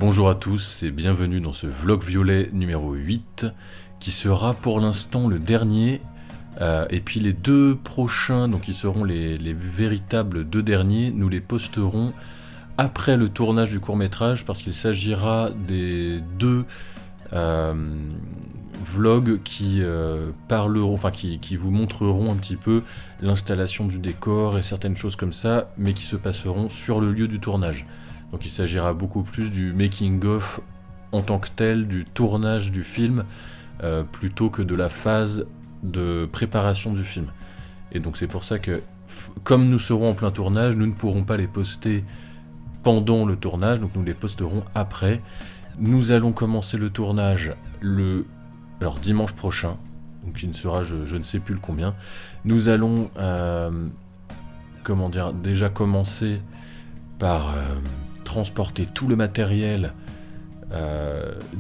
Bonjour à tous et bienvenue dans ce vlog violet numéro 8 qui sera pour l'instant le dernier et puis les deux prochains, donc qui seront les véritables deux derniers, nous les posterons après le tournage du court-métrage parce qu'il s'agira des deux vlogs qui parleront, enfin qui vous montreront un petit peu l'installation du décor et certaines choses comme ça, mais qui se passeront sur le lieu du tournage. Donc il s'agira beaucoup plus du making-of en tant que tel, du tournage du film, plutôt que de la phase de préparation du film. Et donc c'est pour ça que, comme nous serons en plein tournage, nous ne pourrons pas les poster pendant le tournage, donc nous les posterons après. Nous allons commencer le tournage dimanche prochain, donc il ne sera je ne sais plus le combien. Nous allons déjà commencer par transporter tout le matériel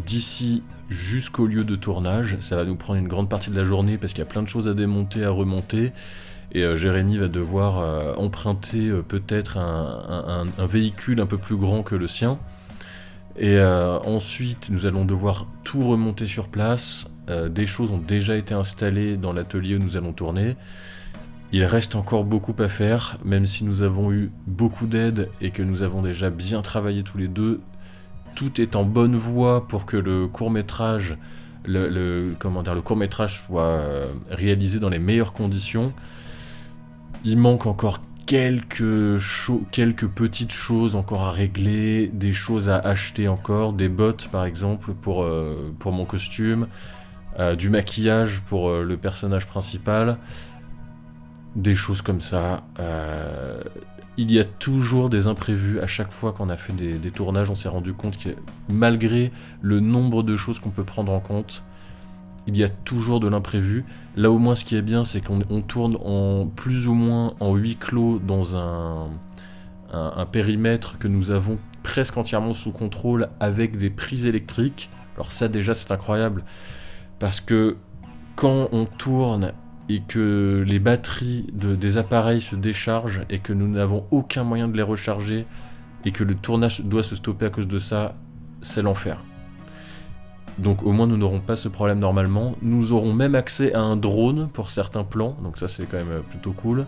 d'ici jusqu'au lieu de tournage. Ça va nous prendre une grande partie de la journée parce qu'il y a plein de choses à démonter, à remonter. Et Jérémy va devoir emprunter peut-être un véhicule un peu plus grand que le sien. Et ensuite, nous allons devoir tout remonter sur place. Des choses ont déjà été installées dans l'atelier où nous allons tourner. Il reste encore beaucoup à faire, même si nous avons eu beaucoup d'aide et que nous avons déjà bien travaillé tous les deux. Tout est en bonne voie pour que le court-métrage, le court-métrage soit réalisé dans les meilleures conditions. Il manque encore quelques petites choses encore à régler, des choses à acheter encore, des bottes par exemple pour mon costume, du maquillage pour le personnage principal. Des choses comme ça. Il y a toujours des imprévus. À chaque fois qu'on a fait des tournages, on s'est rendu compte que malgré le nombre de choses qu'on peut prendre en compte, il y a toujours de l'imprévu. Là au moins ce qui est bien, c'est qu'on tourne en plus ou moins en huis clos dans un périmètre que nous avons presque entièrement sous contrôle avec des prises électriques. Alors ça déjà c'est incroyable parce que quand on tourne et que les batteries des appareils se déchargent et que nous n'avons aucun moyen de les recharger et que le tournage doit se stopper à cause de ça, c'est l'enfer. Donc au moins nous n'aurons pas ce problème normalement. Nous aurons même accès à un drone pour certains plans, donc ça c'est quand même plutôt cool.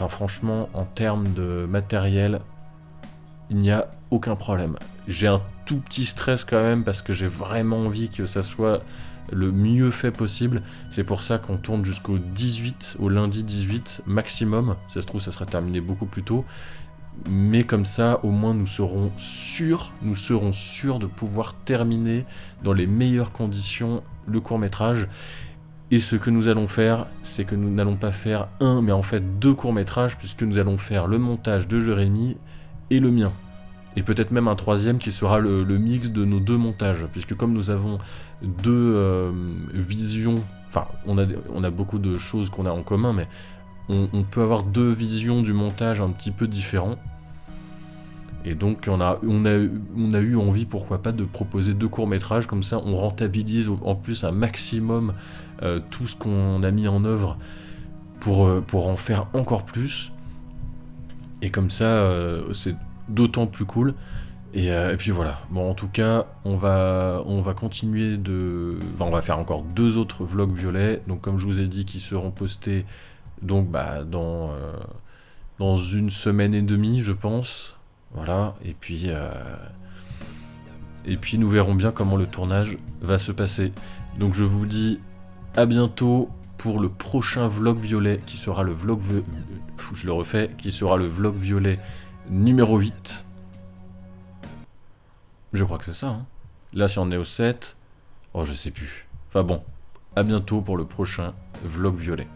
Franchement, en termes de matériel, il n'y a aucun problème. J'ai un tout petit stress quand même parce que j'ai vraiment envie que ça soit le mieux fait possible. C'est pour ça qu'on tourne jusqu'au 18, au lundi 18 maximum. Ça se trouve ça sera terminé beaucoup plus tôt. Mais comme ça, au moins nous serons sûrs de pouvoir terminer dans les meilleures conditions le court-métrage. Et ce que nous allons faire, c'est que nous n'allons pas faire un, mais en fait deux courts-métrages, puisque nous allons faire le montage de Jérémy et le mien. Et peut-être même un troisième qui sera le mix de nos deux montages, puisque comme nous avons deux visions, enfin on a beaucoup de choses qu'on a en commun, mais on peut avoir deux visions du montage un petit peu différents. Et donc on a eu envie, pourquoi pas, de proposer deux courts-métrages, comme ça on rentabilise en plus un maximum tout ce qu'on a mis en œuvre pour en faire encore plus. Et comme ça, c'est d'autant plus cool. Et puis voilà. Bon, en tout cas, on va continuer on va faire encore deux autres vlogs violets. Donc comme je vous ai dit, qui seront postés donc dans une semaine et demie, je pense. Voilà. Et puis nous verrons bien comment le tournage va se passer. Donc je vous dis à bientôt pour le prochain vlog violet qui sera le vlog violet numéro 8. Je crois que c'est ça, hein. Là, si on est au 7, je sais plus. Enfin bon, à bientôt pour le prochain vlog violet.